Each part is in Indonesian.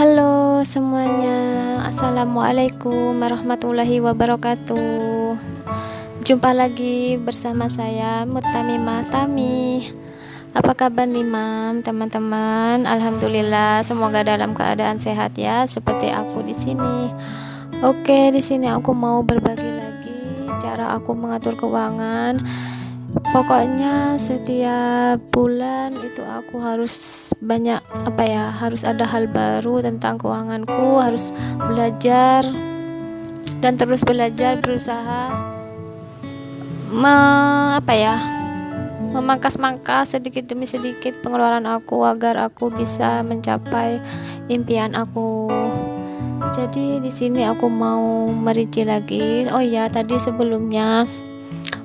Halo semuanya, Assalamualaikum warahmatullahi wabarakatuh. Jumpa lagi bersama saya Mutamimah Tami. Apa kabar nih Mam, teman-teman? Alhamdulillah, semoga dalam keadaan sehat ya, seperti aku di sini. Oke, di sini aku mau berbagi lagi cara aku mengatur keuangan. Pokoknya setiap bulan itu aku harus banyak harus ada hal baru tentang keuanganku, harus belajar dan terus belajar, berusaha me, memangkas-mangkas sedikit demi sedikit pengeluaran aku agar aku bisa mencapai impian aku. Jadi di sini aku mau merinci lagi. Oh ya, tadi sebelumnya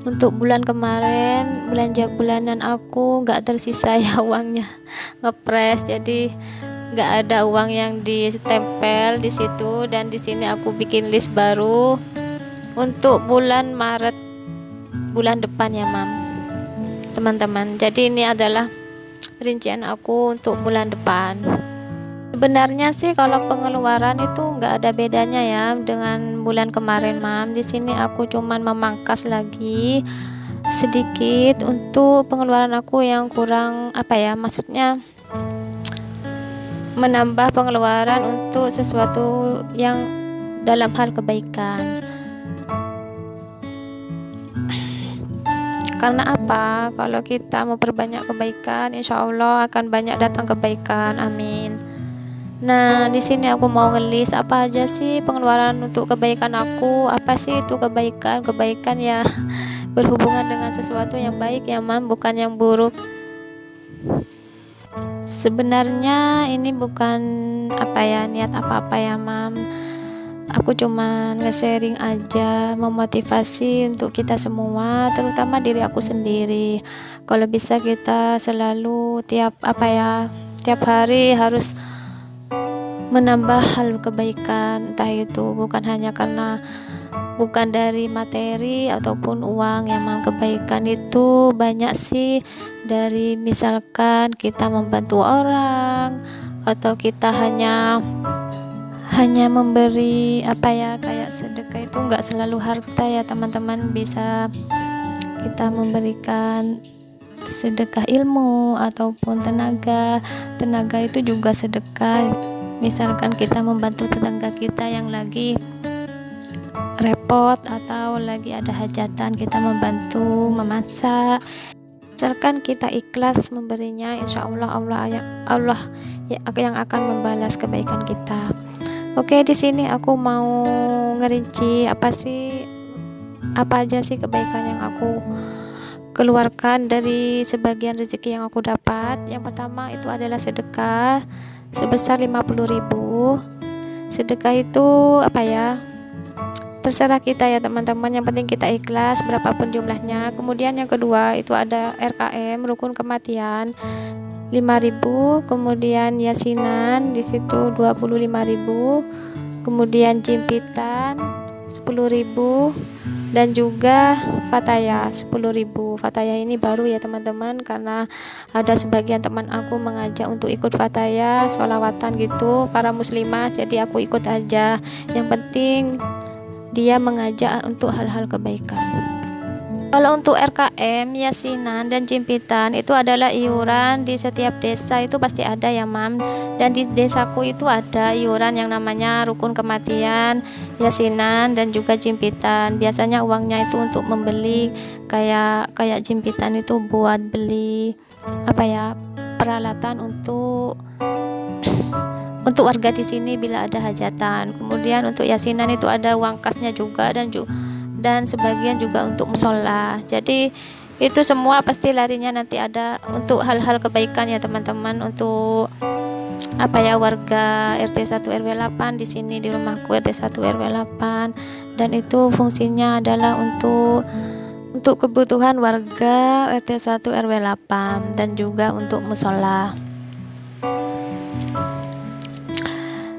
untuk bulan kemarin belanja bulanan aku nggak tersisa ya uangnya, ngepres, jadi nggak ada uang yang ditempel di situ. Dan di sini aku bikin list baru untuk bulan Maret, bulan depan ya Mam, teman-teman. Jadi ini adalah rincian aku untuk bulan depan. Sebenarnya sih kalau pengeluaran itu nggak ada bedanya ya dengan bulan kemarin Mam. Di sini aku cuman memangkas lagi sedikit untuk pengeluaran aku yang kurang maksudnya menambah pengeluaran untuk sesuatu yang dalam hal kebaikan. Karena apa? Kalau kita memperbanyak kebaikan, insya Allah akan banyak datang kebaikan. Amin. Nah, di sini aku mau ngelis apa aja sih pengeluaran untuk kebaikan aku. Apa sih itu kebaikan? Kebaikan ya berhubungan dengan sesuatu yang baik ya Mam, bukan yang buruk. Sebenarnya ini bukan niat apa-apa ya Mam. Aku cuma nge-sharing aja, memotivasi untuk kita semua, terutama diri aku sendiri. Kalau bisa kita selalu tiap hari harus menambah hal kebaikan, entah itu bukan dari materi ataupun uang ya Mam. Kebaikan itu banyak sih, dari misalkan kita membantu orang, atau kita hanya memberi kayak sedekah. Itu nggak selalu harta ya teman-teman, bisa kita memberikan sedekah ilmu ataupun tenaga itu juga sedekah. Misalkan kita membantu tetangga kita yang lagi repot atau lagi ada hajatan, kita membantu memasak, misalkan kita ikhlas memberinya, insya Allah Allah yang akan membalas kebaikan kita. Oke, di sini aku mau ngerinci apa aja sih kebaikan yang aku keluarkan dari sebagian rezeki yang aku dapat. Yang pertama itu adalah sedekah sebesar 50.000. Sedekah itu terserah kita ya teman-teman, yang penting kita ikhlas berapapun jumlahnya. Kemudian yang kedua itu ada RKM, rukun kematian, 5.000. Kemudian yasinan di situ 25.000. Kemudian jimpitan 10.000, dan juga fataya 10.000. Fataya ini baru ya teman-teman, karena ada sebagian teman aku mengajak untuk ikut fataya, sholawatan gitu para muslimah, jadi aku ikut aja. Yang penting dia mengajak untuk hal-hal kebaikan. Kalau untuk RKM, yasinan, dan jimpitan itu adalah iuran di setiap desa, itu pasti ada ya Mam. Dan di desaku itu ada iuran yang namanya rukun kematian, yasinan, dan juga jimpitan. Biasanya uangnya itu untuk membeli kayak jimpitan itu buat beli peralatan untuk warga di sini bila ada hajatan. Kemudian untuk yasinan itu ada uang kasnya juga, dan sebagian juga untuk musola. Jadi itu semua pasti larinya nanti ada untuk hal-hal kebaikan ya teman-teman, untuk warga RT 1 RW 8 di sini di rumahku, RT 1 RW 8, dan itu fungsinya adalah untuk kebutuhan warga RT 1 RW 8 dan juga untuk musola.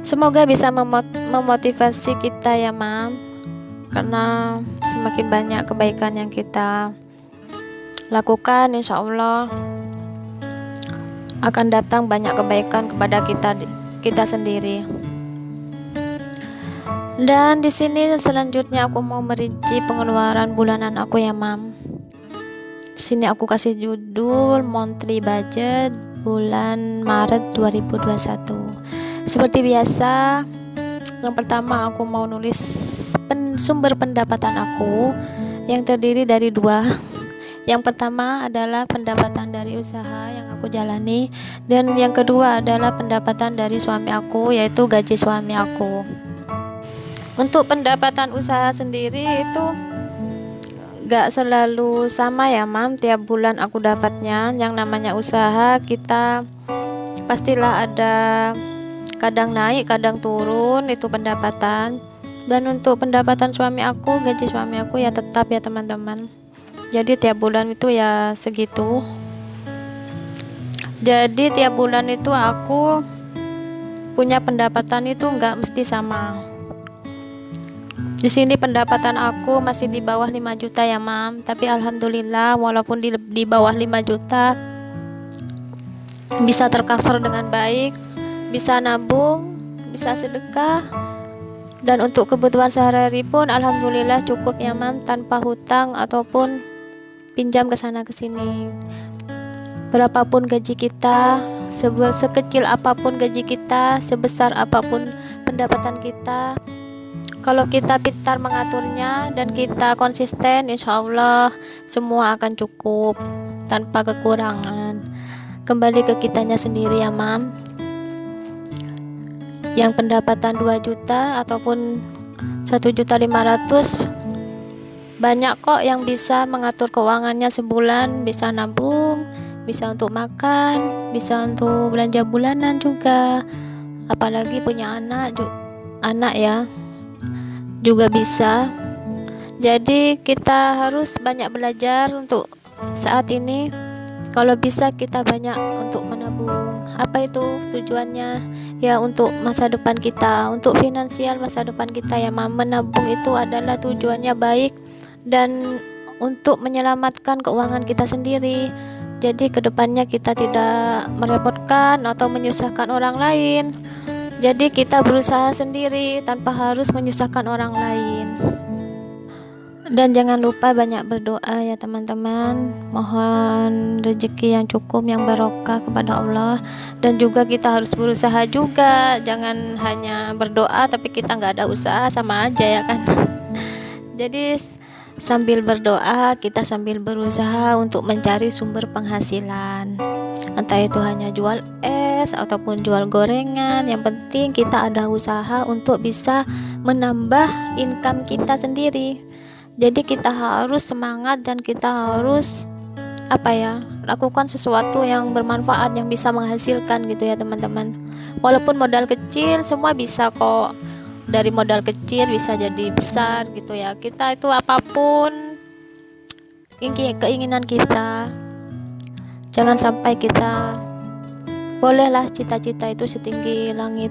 Semoga bisa memotivasi kita ya Mam, karena semakin banyak kebaikan yang kita lakukan, insya Allah akan datang banyak kebaikan kepada kita sendiri. Dan di sini selanjutnya aku mau merinci pengeluaran bulanan aku ya mam. Di sini aku kasih judul monthly budget bulan Maret 2021. Seperti biasa, yang pertama aku mau nulis sumber pendapatan aku yang terdiri dari dua. Yang pertama adalah pendapatan dari usaha yang aku jalani, dan yang kedua adalah pendapatan dari suami aku, yaitu gaji suami aku. Untuk pendapatan usaha sendiri itu gak selalu sama ya mam, tiap bulan aku dapatnya. Yang namanya usaha kita pastilah ada kadang naik kadang turun itu pendapatan. Dan untuk pendapatan suami aku, gaji suami aku ya tetap ya teman-teman, jadi tiap bulan itu ya segitu. Jadi tiap bulan itu aku punya pendapatan itu nggak mesti sama. Di sini pendapatan aku masih di bawah 5 juta ya mam, tapi alhamdulillah walaupun di bawah 5 juta bisa tercover dengan baik, bisa nabung, bisa sedekah, dan untuk kebutuhan sehari-hari pun alhamdulillah cukup ya mam, tanpa hutang ataupun pinjam ke sana ke sini. Berapapun gaji kita, sekecil apapun gaji kita, sebesar apapun pendapatan kita, kalau kita pintar mengaturnya dan kita konsisten, insya Allah semua akan cukup tanpa kekurangan. Kembali ke kitanya sendiri ya mam. Yang pendapatan 2 juta ataupun 1.500.000, banyak kok yang bisa mengatur keuangannya sebulan, bisa nabung, bisa untuk makan, bisa untuk belanja bulanan juga. Apalagi punya anak ya juga bisa. Jadi kita harus banyak belajar untuk saat ini. Kalau bisa kita banyak untuk menabung. Apa itu tujuannya? Ya untuk masa depan kita, untuk finansial masa depan kita ya mam. Menabung itu adalah tujuannya baik dan untuk menyelamatkan keuangan kita sendiri. Jadi kedepannya kita tidak merepotkan atau menyusahkan orang lain. Jadi kita berusaha sendiri tanpa harus menyusahkan orang lain. Dan jangan lupa banyak berdoa ya teman-teman. Mohon rezeki yang cukup, yang barokah kepada Allah. Dan juga kita harus berusaha juga. Jangan hanya berdoa tapi kita nggak ada usaha, sama aja ya kan. Jadi sambil berdoa kita sambil berusaha untuk mencari sumber penghasilan. Entah itu hanya jual es ataupun jual gorengan, yang penting kita ada usaha untuk bisa menambah income kita sendiri. Jadi kita harus semangat dan kita harus lakukan sesuatu yang bermanfaat, yang bisa menghasilkan gitu ya teman-teman. Walaupun modal kecil semua bisa kok, dari modal kecil bisa jadi besar gitu ya. Kita itu apapun keinginan kita, jangan sampai kita, bolehlah cita-cita itu setinggi langit,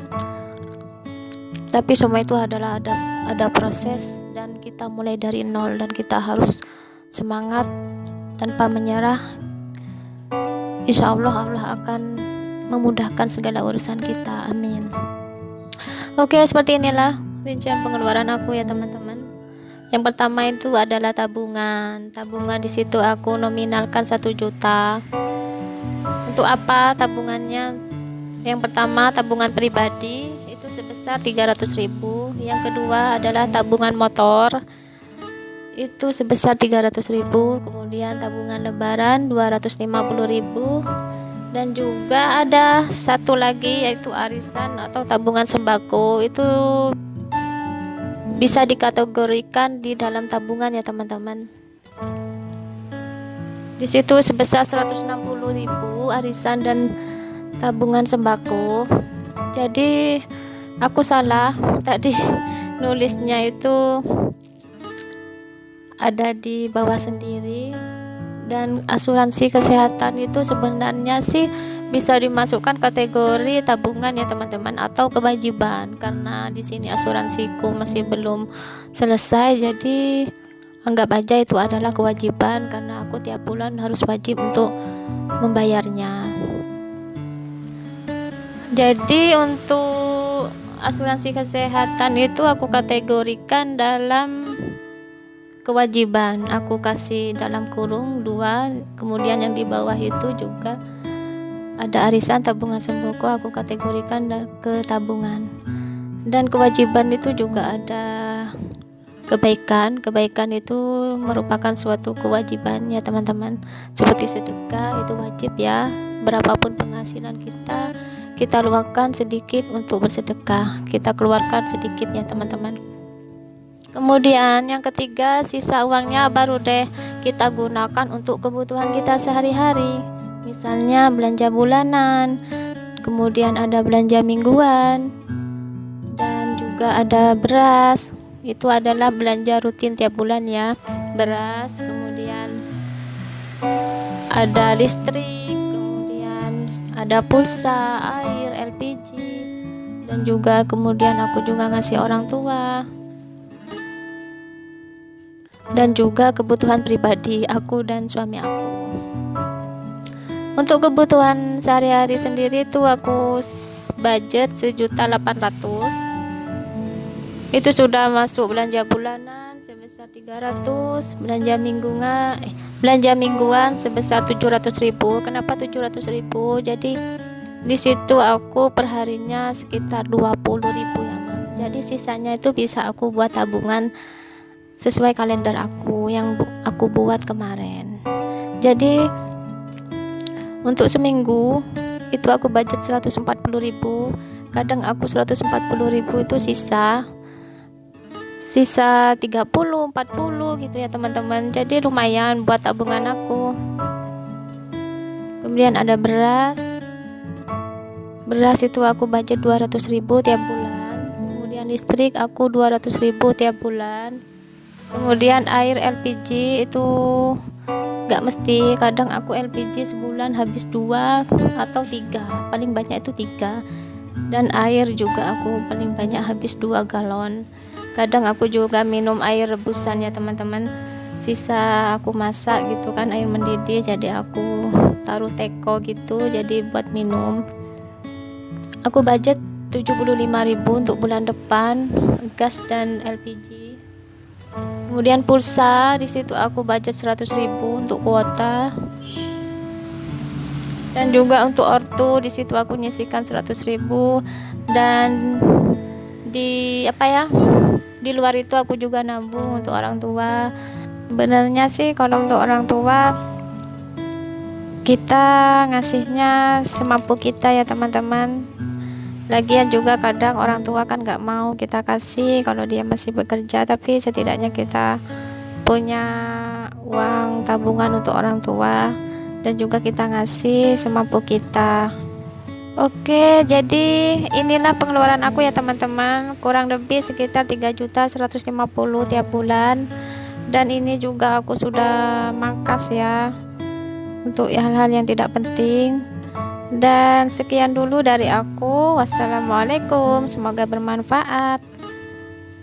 tapi semua itu adalah ada proses dan kita mulai dari nol, dan kita harus semangat tanpa menyerah. Insya Allah Allah akan memudahkan segala urusan kita, amin. Oke, seperti inilah rincian pengeluaran aku ya teman-teman. Yang pertama itu adalah tabungan. Tabungan di situ aku nominalkan 1 juta. Untuk apa tabungannya? Yang pertama tabungan pribadi itu sebesar 300.000. Yang kedua adalah tabungan motor itu sebesar 300.000. Kemudian tabungan lebaran 250.000. Dan juga ada satu lagi yaitu arisan atau tabungan sembako. Itu bisa dikategorikan di dalam tabungan ya teman-teman. Di situ sebesar 160.000 arisan dan tabungan sembako. Jadi aku salah tadi nulisnya itu ada di bawah sendiri. Dan asuransi kesehatan itu sebenarnya sih bisa dimasukkan kategori tabungan ya teman-teman, atau kewajiban, karena di sini asuransiku masih belum selesai, jadi anggap aja itu adalah kewajiban karena aku tiap bulan harus wajib untuk membayarnya. Jadi untuk asuransi kesehatan itu aku kategorikan dalam kewajiban, aku kasih dalam kurung 2, kemudian yang di bawah itu juga ada arisan tabungan sembako, aku kategorikan ke tabungan. Dan kewajiban itu juga ada kebaikan itu merupakan suatu kewajiban ya teman-teman, seperti sedekah itu wajib ya, berapapun penghasilan kita luangkan sedikit untuk bersedekah, kita keluarkan sedikit ya teman-teman. Kemudian yang ketiga, sisa uangnya baru deh kita gunakan untuk kebutuhan kita sehari-hari, misalnya belanja bulanan, kemudian ada belanja mingguan, dan juga ada beras, itu adalah belanja rutin tiap bulan ya, beras, kemudian ada listrik, kemudian ada pulsa, air, LPG, dan juga kemudian aku juga ngasih orang tua, dan juga kebutuhan pribadi aku dan suami aku. Untuk kebutuhan sehari-hari sendiri tuh aku budget 1.800.000. Itu sudah masuk belanja bulanan sebesar 300, belanja mingguan sebesar 700.000. Kenapa 700.000? Jadi di situ aku perharinya sekitar 20.000 ya, Mam. Jadi sisanya itu bisa aku buat tabungan sesuai kalender aku yang aku buat kemarin. Jadi untuk seminggu itu aku budget 140.000. Kadang aku 140.000 itu sisa 30, 40 gitu ya teman-teman. Jadi lumayan buat tabungan aku. Kemudian ada beras itu aku budget 200.000 tiap bulan. Kemudian listrik aku 200.000 tiap bulan. Kemudian air LPG itu gak mesti, kadang aku LPG sebulan habis 2 atau 3, paling banyak itu 3. Dan air juga aku paling banyak habis 2 galon. Kadang aku juga minum air rebusan ya teman-teman, sisa aku masak gitu kan, air mendidih, jadi aku taruh teko gitu, jadi buat minum. Aku budget 75.000 untuk bulan depan, gas dan LPG. Kemudian pulsa, di situ aku budget 100.000 untuk kuota. Dan juga untuk ortu, di situ aku nyisihkan 100.000. Dan di luar itu aku juga nabung untuk orang tua. Sebenarnya sih kalau untuk orang tua kita ngasihnya semampu kita ya teman-teman. Lagian juga kadang orang tua kan gak mau kita kasih kalau dia masih bekerja, tapi setidaknya kita punya uang tabungan untuk orang tua, dan juga kita ngasih semampu kita. Oke, jadi inilah pengeluaran aku ya teman-teman, kurang lebih sekitar 3.150.000 tiap bulan. Dan ini juga aku sudah mangkas ya untuk hal-hal yang tidak penting. Dan sekian dulu dari aku. Wassalamualaikum, semoga bermanfaat.